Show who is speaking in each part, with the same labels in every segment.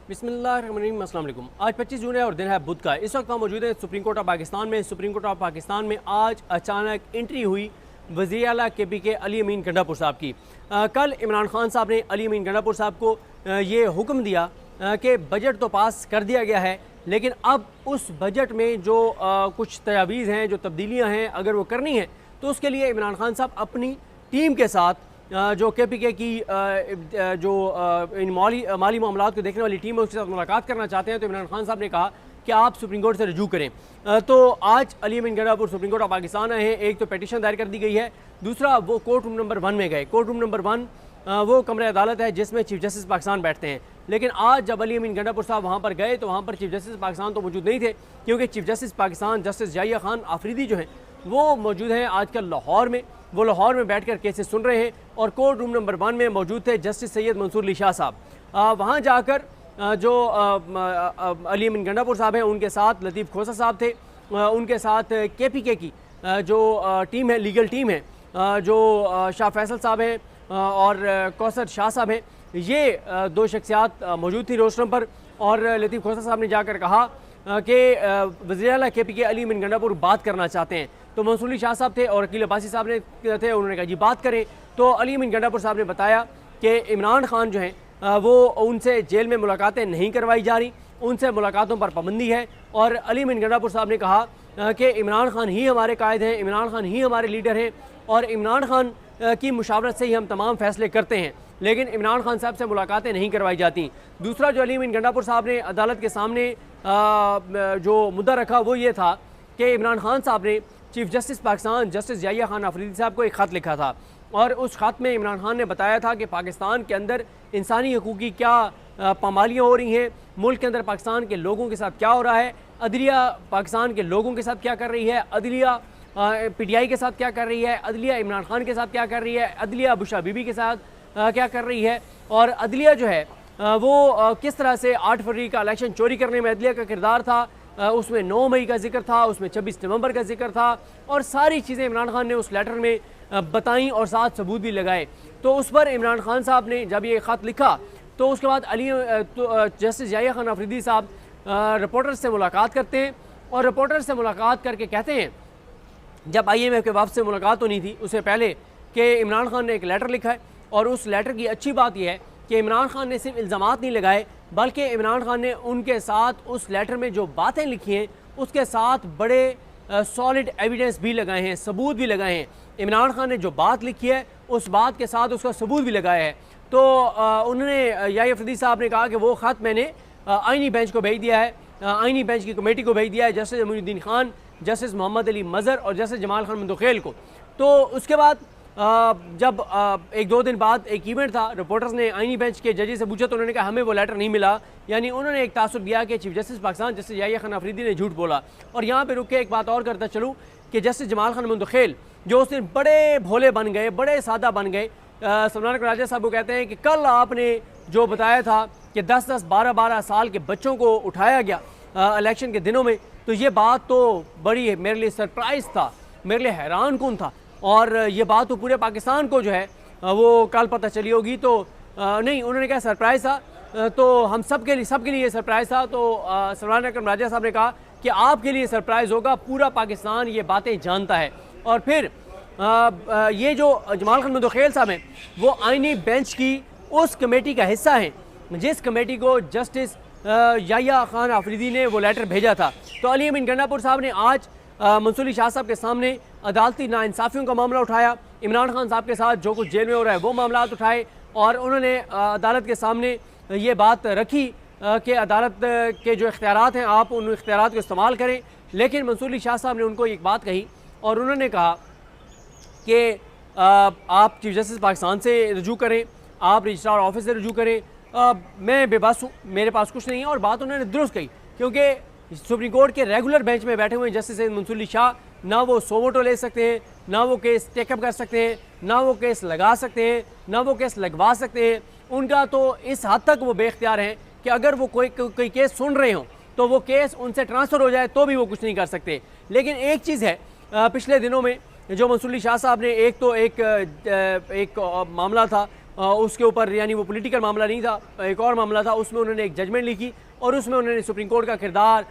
Speaker 1: बिस्मिल्लाहिर्रहमानिर्रहीम, अस्सलाम वालेकुम। आज 25 जून है और दिन है बुध का। इस वक्त हम मौजूद हैं सुप्रीम कोर्ट ऑफ पाकिस्तान में। सुप्रीम कोर्ट ऑफ पाकिस्तान में आज अचानक एंट्री हुई वज़ीर आला KP के अली अमीन गंडापुर साहब की। कल इमरान खान साहब ने अली अमीन गंडापुर साहब को ये हुक्म दिया कि बजट तो पास कर दिया गया है, लेकिन अब उस बजट में जो कुछ तजावीज़ हैं, जो तब्दीलियाँ हैं, अगर वो करनी है तो उसके लिए इमरान खान साहब अपनी टीम के साथ जो KPK की जो इन माली मामलात को देखने वाली टीम है उसके साथ मुलाकात करना चाहते हैं। तो इमरान खान साहब ने कहा कि आप सुप्रीम कोर्ट से रजू करें। तो आज Ali Amin Gandapur Supreme Court of Pakistan आए हैं। एक तो पिटीशन दायर कर दी गई है, दूसरा वो कोर्ट रूम नंबर 1 में गए। कोर्ट रूम नंबर 1 वो कमरे अदालत है जिसमें चीफ जस्टिस पाकिस्तान बैठते हैं। लेकिन आज जब अली अमीन गंडापुर साहब वहाँ पर गए तो वहाँ पर चीफ जस्टिस पाकिस्तान तो मौजूद नहीं थे, क्योंकि chief justice Pakistan justice Yahya Khan Afridi जो हैं वो मौजूद हैं आजकल लाहौर में। वो लाहौर में बैठकर केसेस सुन रहे हैं और कोर्ट रूम नंबर 1 में मौजूद थे जस्टिस सैयद मंसूर अली शाह साहब। वहाँ जाकर जो अली अमीन गंडापुर साहब हैं उनके साथ लतीफ़ खोसा साहब थे, उनके साथ KPK की जो टीम है, लीगल टीम है, जो शाह फैसल साहब हैं और कौसर शाह साहब हैं, ये दो शख्सियात मौजूद थी रोस्टरम पर। और लतीफ़ खोसा साहब ने जाकर कहा कि वज़ीर आला KPK अली अमीन गंडापुर बात करना चाहते हैं। तो मंसूर अली शाह साहब थे और अकील अब्बासी साहब ने थे, उन्होंने कहा जी बात करें। तो अली अमीन गंडापुर साहब ने बताया कि इमरान खान जो हैं वो उनसे जेल में मुलाकातें नहीं करवाई जा रही, उनसे मुलाकातों पर पाबंदी है। और अली अमीन गंडापुर साहब ने कहा कि इमरान खान ही हमारे कायद हैं, इमरान खान ही हमारे लीडर हैं और इमरान खान की मुशावरत से ही हम तमाम फैसले करते हैं, लेकिन इमरान खान साहब से मुलाकातें नहीं करवाई जाती। दूसरा जो अली अमीन गंडापुर साहब ने अदालत के सामने जो मुद्दा रखा वो ये था कि इमरान खान साहब ने chief justice Pakistan justice Yahya Khan Afridi साहब को एक ख़त लिखा था और उस ख़त में इमरान खान ने बताया था कि पाकिस्तान के अंदर इंसानी हकूक़ की क्या पामालियाँ हो रही हैं, मुल्क के अंदर पाकिस्तान के लोगों के साथ क्या हो रहा है, अदलिया पाकिस्तान के लोगों के साथ क्या कर रही है, अदलिया PTI के साथ क्या कर रही है, अदलिया इमरान खान के साथ क्या कर रही है, अदलिया बुशरा बीबी के साथ क्या कर रही है, और अदलिया जो है वो किस तरह से 8 फरवरी का इलेक्शन चोरी करने में अदलिया का किरदार था, उसमें 9 मई का जिक्र था, उसमें 26 नवंबर का जिक्र था और सारी चीज़ें इमरान खान ने उस लेटर में बताई और साथ सबूत भी लगाए। तो उस पर इमरान खान साहब ने जब ये ख़त लिखा तो उसके बाद जस्टिस याहिया खान आफरीदी साहब रिपोर्टर से मुलाकात करते हैं और रिपोर्टर से मुलाकात करके कहते हैं, जब IMF के वापस से मुलाकात होनी थी उससे पहले, कि इमरान खान ने एक लेटर लिखा है और उस लेटर की अच्छी बात यह है कि इमरान खान ने सिर्फ इल्ज़ामात नहीं लगाए बल्कि इमरान खान ने उनके साथ उस लेटर में जो बातें लिखी हैं उसके साथ बड़े सॉलिड एविडेंस भी लगाए हैं, सबूत भी लगाए हैं। इमरान खान ने जो बात लिखी है उस बात के साथ उसका सबूत भी लगाया है। तो उन्होंने याहिया आफरीदी साहब ने कहा कि वो ख़त मैंने आइनी बेंच को भेज दिया है, आइनी बेंच की कमेटी को भेज दिया है, जस्टिस मोइनुद्दीन खान, जस्टिस मोहम्मद अली मज़हर और जस्टिस जमाल खान मंदोखेल को। तो उसके बाद जब 1-2 दिन बाद एक इवेंट था, रिपोर्टर्स ने आइनी बेंच के जजेस से पूछा तो उन्होंने कहा हमें वो लेटर नहीं मिला, यानी उन्होंने एक तासुर दिया कि chief justice Pakistan justice Yahya Khan Afridi ने झूठ बोला। और यहाँ पे रुक के एक बात और करता चलूँ कि जस्टिस जमाल खान मंदोखेल जो उस दिन बड़े भोले बन गए, बड़े सादा बन गए, सलमान राजा साहब को कहते हैं कि कल आपने जो बताया था कि 10-10, 12-12 साल के बच्चों को उठाया गया इलेक्शन के दिनों में, तो ये बात तो बड़ी मेरे लिए सरप्राइज़ था, मेरे लिए हैरान कुन था और ये बात तो पूरे पाकिस्तान को जो है वो कल पता चली होगी। तो नहीं, उन्होंने कहा सरप्राइज़ था, तो हम सबके लिए ये सरप्राइज़ था। तो सलमान राजा साहब ने कहा कि आपके लिए सरप्राइज़ होगा, पूरा पाकिस्तान ये बातें जानता है। और फिर ये जो जमाल खान मंदोखेल साहब हैं वो आइनी बेंच की उस कमेटी का हिस्सा हैं जिस कमेटी को जस्टिस याहिया खान आफरीदी ने वो लेटर भेजा था। तो अली अमीन गंडापुर साहब ने आज मंसूर अली शाह साहब के सामने अदालती नाइंसाफ़ियों का मामला उठाया, इमरान खान साहब के साथ जो कुछ जेल में हो रहा है वो मामला उठाए और उन्होंने अदालत के सामने ये बात रखी कि अदालत के जो इख्तियारात हैं आप उन इख्तियारात को इस्तेमाल करें। लेकिन मंसूर अली शाह साहब ने उनको एक बात कही और उन्होंने कहा कि आप चीफ जस्टिस पाकिस्तान से रजू करें, आप रजिस्ट्रार ऑफिस से रजू करें, मैं बेबस हूँ, मेरे पास कुछ नहीं है। और बात उन्होंने दुरुस्त कही, क्योंकि सुप्रीम कोर्ट के रेगुलर बेंच में बैठे हुए जस्टिस मंसूर अली शाह ना वो सोमोटो ले सकते हैं, ना वो केस टेकअप कर सकते हैं, ना वो केस लगा सकते हैं, ना वो केस लगवा सकते हैं। उनका तो इस हद तक वो बेख्तियार हैं कि अगर वो कोई केस सुन रहे हों तो वो केस उनसे ट्रांसफ़र हो जाए तो भी वो कुछ नहीं कर सकते। लेकिन एक चीज़ है, पिछले दिनों में जो मंसूर अली शाह साहब ने एक मामला था उसके ऊपर, यानी वो पॉलिटिकल मामला नहीं था, एक और मामला था, उसमें उन्होंने एक जजमेंट लिखी और उसमें उन्होंने सुप्रीम कोर्ट का किरदार,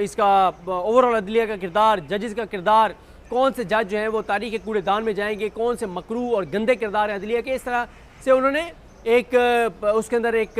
Speaker 1: इसका ओवरऑल अदलिया का किरदार, जजेस का किरदार, कौन से जज जो हैं वो तारीख के कूड़ेदान में जाएंगे, कौन से मकरू और गंदे किरदार हैं अदलिया के, इस तरह से उन्होंने एक उसके अंदर एक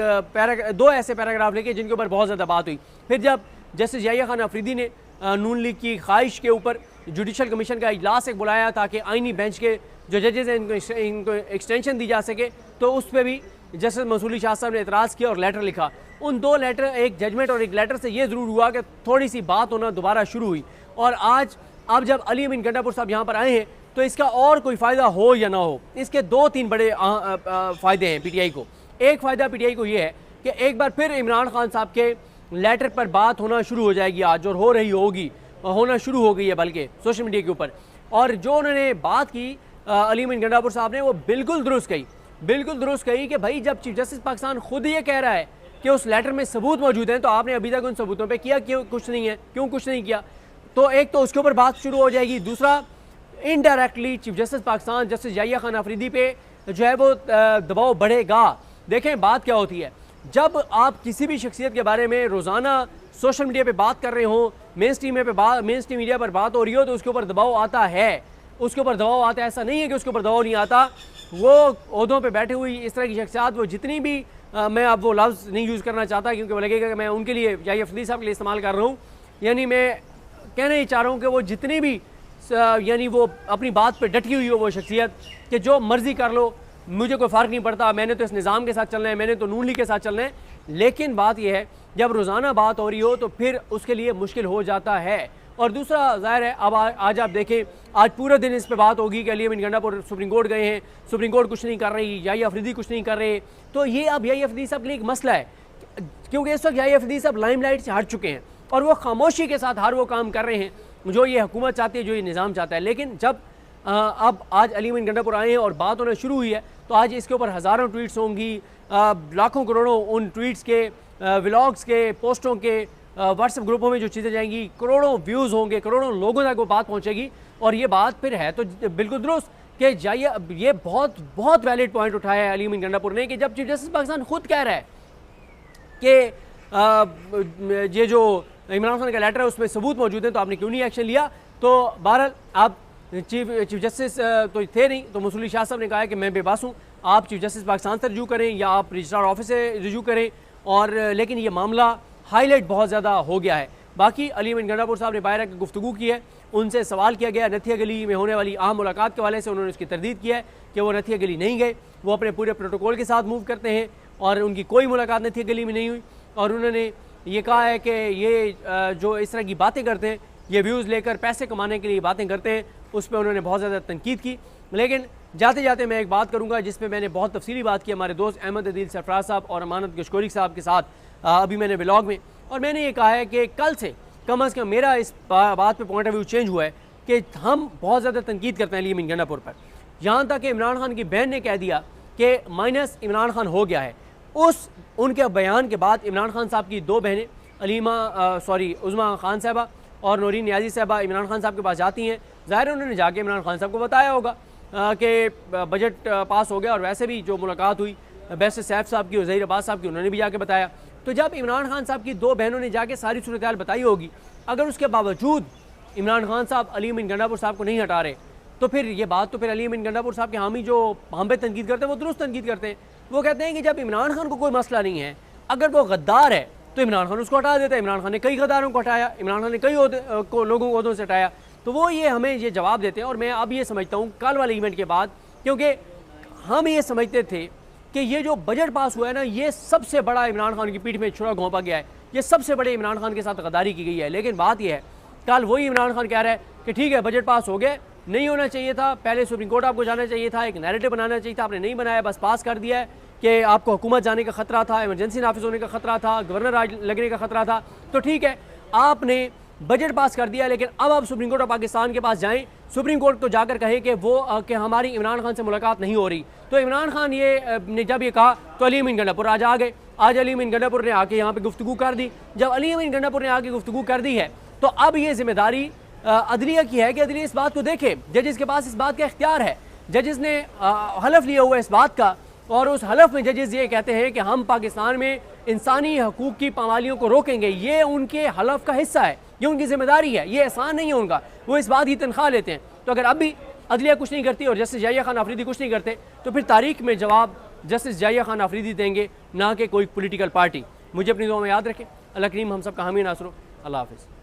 Speaker 1: दो ऐसे पैराग्राफ लिखे जिनके ऊपर बहुत ज़्यादा बात हुई। फिर जब जस्टिस याहिया खान अफरीदी ने नून लीग की ख्वाहिश के ऊपर जुडिशल कमीशन का इजलास एक बुलाया ताकि आइनी बेंच के जो जजेस हैं इनको एक्सटेंशन दी जा सके, तो उस पर भी जस्टिस मंसूरी शाह साहब ने एतराज़ किया और लेटर लिखा। उन दो लेटर, एक जजमेंट और एक लेटर से ये ज़रूर हुआ कि थोड़ी सी बात होना दोबारा शुरू हुई। और आज अब जब अली अमीन गंडापुर साहब यहाँ पर आए हैं तो इसका और कोई फ़ायदा हो या ना हो, इसके दो तीन बड़े फ़ायदे हैं पीटीआई को। एक फ़ायदा पीटीआई को ये है कि एक बार फिर इमरान खान साहब के लेटर पर बात होना शुरू हो जाएगी आज, और हो रही होगी, होना शुरू हो गई है बल्कि सोशल मीडिया के ऊपर। और जो उन्होंने बात की अली अमीन गंडापुर साहब ने, वो बिल्कुल दुरुस्त कही, बिल्कुल दुरुस्त कही कि भाई जब चीफ जस्टिस पाकिस्तान खुद ये कह रहा है कि उस लेटर में सबूत मौजूद हैं, तो आपने अभी तक उन सबूतों पे किया क्यों कुछ नहीं है, क्यों कुछ नहीं किया? तो एक तो उसके ऊपर बात शुरू हो जाएगी, दूसरा indirectly chief justice Pakistan justice Yahya Khan Afridi पे जो है वो दबाव बढ़ेगा। देखें बात क्या होती है, जब आप किसी भी शख्सियत के बारे में रोज़ाना सोशल मीडिया पे बात कर रहे हो, मेन स्ट्रीम मीडिया पर बात हो रही हो, तो उसके ऊपर दबाव आता है, उसके ऊपर दबाव आता है। ऐसा नहीं है कि उसके ऊपर दबाव नहीं आता। वो ओहदों पे बैठे हुई इस तरह की शख्सियात, वो जितनी भी मैं अब वो लफ्ज़ नहीं यूज़ करना चाहता क्योंकि वो लगेगा कि मैं उनके लिए याहिया अफरीदी साहब के लिए इस्तेमाल कर रहा हूँ, यानी मैं कहना ही चाह रहा हूँ कि वो जितनी भी यानी वो अपनी बात पे डटी हुई हो वो शख्सियत कि जो मर्ज़ी कर लो, मुझे कोई फ़र्क नहीं पड़ता, मैंने तो इस निज़ाम के साथ चलना है, मैंने तो नून लीग के साथ चलना है। लेकिन बात यह है जब रोज़ाना बात हो रही हो तो फिर उसके लिए मुश्किल हो जाता है। और दूसरा ज़ाहिर है, अब आज आप देखें, आज पूरे दिन इस पर बात होगी कि अली अमीन गंडापुर सुप्रीम कोर्ट गए हैं, सुप्रीम कोर्ट कुछ नहीं कर रही, याहिया अफरीदी कुछ नहीं कर रहे। तो ये अब याहिया अफरीदी साहब के लिए एक मसला है, क्योंकि इस वक्त याहिया अफरीदी साहब लाइमलाइट से हट चुके हैं और वो खामोशी के साथ हर वो काम कर रहे हैं जो ये हुकूमत चाहती है, जो ये निज़ाम चाहता है। लेकिन जब अब आज अली अमीन गंडापुर आए हैं और बात होना शुरू हुई है, तो आज इसके ऊपर हज़ारों ट्वीट्स होंगी, लाखों करोड़ों उन ट्वीट्स के, व्लॉग्स के, पोस्टों के, व्हाट्सएप ग्रुपों में जो चीज़ें जाएंगी, करोड़ों व्यूज़ होंगे, करोड़ों लोगों तक वो बात पहुँचेगी। और ये बात फिर है तो बिल्कुल दुरुस्त कि जाइए, ये बहुत बहुत वैलिड पॉइंट उठाया है अली अमीन गंडापुर ने कि जब चीफ जस्टिस पाकिस्तान खुद कह रहा है कि ये जो इमरान खान का लेटर है उसमें सबूत मौजूद है, तो आपने क्यों नहीं एक्शन लिया? तो बहरहाल आप चीफ जस्टिस तो थे नहीं, तो मंसूरी शाह साहब ने कहा है कि मैं बेबस हूँ, आप चीफ जस्टिस पाकिस्तान से रजू करें या आप रजिस्ट्रार ऑफिस से रजू करें। और लेकिन ये मामला हाईलाइट बहुत ज़्यादा हो गया है। बाकी अली अमीन गंडापुर साहब ने बाहर आकर गुफ्तगू की है, उनसे सवाल किया गया नथिया गली में होने वाली अहम मुलाकात के हवाले से, उन्होंने उसकी तरदीद किया है कि वो नथिया गली नहीं गए, वो अपने पूरे प्रोटोकॉल के साथ मूव करते हैं और उनकी कोई मुलाकात नथिया गली में नहीं हुई। और उन्होंने ये कहा है कि ये जो इस तरह की बातें करते हैं, ये व्यूज़ लेकर पैसे कमाने के लिए बातें करते हैं, उस पर उन्होंने बहुत ज़्यादा तनकीद की। लेकिन जाते जाते मैं एक बात करूँगा जिस पर मैंने बहुत तफसीली बात की हमारे दोस्त अहमद अदील सरफराज साहब और अमानत गशकोरी साहब के साथ अभी मैंने व्लॉग में, और मैंने ये कहा है कि कल से कम अज़ कम मेरा इस बात पे पॉइंट ऑफ व्यू चेंज हुआ है कि हम बहुत ज़्यादा तनकीद करते हैं अली अमीन गंडापुर पर। यहाँ तक कि इमरान खान की बहन ने कह दिया कि माइनस इमरान खान हो गया है। उनके बयान के बाद इमरान खान साहब की दो बहनें उज़मा खान साहबा और नूरीन नियाज़ी साहबा इमरान खान साहब के पास जाती हैं। ज़ाहिर है उन्होंने जाके इमरान खान साहब को बताया होगा कि बजट पास हो गया, और वैसे भी जो मुलाकात हुई बैरिस्टर सैफ साहब की और ज़हीर अब्बास साहब की, उन्होंने भी जाके बताया। तो जब इमरान खान साहब की दो बहनों ने जाके सारी सूरत हाल बताई होगी, अगर उसके बावजूद इमरान खान साहब अली अमीन गंडापुर साहब को नहीं हटा रहे, तो फिर ये बात तो फिर अली अमीन गंडापुर साहब के हामी जो हम पे तनकीद करते हैं वो दुरुस्त तनकीद करते हैं। वो कहते हैं कि जब इमरान खान को कोई मसला नहीं है, अगर वो गद्दार है तो इमरान खान उसको हटा देता है। इमरान खान ने कई गद्दारों को हटाया, इमरान खान ने कई लोगों को ओहदों से हटाया। तो वो ये हमें ये जवाब देते हैं। और मैं अब ये समझता हूँ कल वाले इवेंट के बाद, क्योंकि हम ये समझते थे कि ये जो बजट पास हुआ है ना, ये सबसे बड़ा इमरान खान की पीठ में छुरा घोंपा गया है, ये सबसे बड़े इमरान खान के साथ गद्दारी की गई है। लेकिन बात यह है, कल वही इमरान खान कह रहा है कि ठीक है बजट पास हो गया, नहीं होना चाहिए था, पहले सुप्रीम कोर्ट आपको जाना चाहिए था, एक नैरेटिव बनाना चाहिए था, आपने नहीं बनाया, बस पास कर दिया है कि आपको हुकूमत जाने का खतरा था, इमरजेंसी नाफिज होने का खतरा था, गवर्नर राज लगने का खतरा था। तो ठीक है, आपने बजट पास कर दिया, लेकिन अब आप सुप्रीम कोर्ट ऑफ पाकिस्तान के पास जाएं, सुप्रीम कोर्ट को जाकर कहे कि वो कि हमारी इमरान खान से मुलाकात नहीं हो रही। तो इमरान खान ने जब ये कहा तो अली अमीन गंडापुर आज आ गए। आज अली अमीन गंडापुर ने आके यहाँ पे गुफ्तगू कर दी। जब अली अमीन गंडापुर ने आके गुफ्तगू कर दी है, तो अब ये जिम्मेदारी अदलिया की है कि अदलिया इस बात को देखे, जजेस के पास इस बात का इख्तियार है। जजेस ने हलफ लिया हुआ इस बात का, और उस हलफ में जजेस ये कहते हैं कि हम पाकिस्तान में इंसानी हकूक़ की पामालियों को रोकेंगे। ये उनके हलफ का हिस्सा है, ये उनकी जिम्मेदारी है, ये एहसान नहीं है उनका, वो इस बात की तनख्वाह लेते हैं। तो अगर अभी अदलिया कुछ नहीं करती और जस्टिस जाहिया खान आफरीदी कुछ नहीं करते, तो फिर तारीख में जवाब जस्टिस जाहिया खान आफरीदी देंगे, ना कि कोई पॉलिटिकल पार्टी। मुझे अपनी दुआ में याद रखें। अल्लाह करीम हम सब का हामी नासर हो। अल्लाह हाफ़िज़।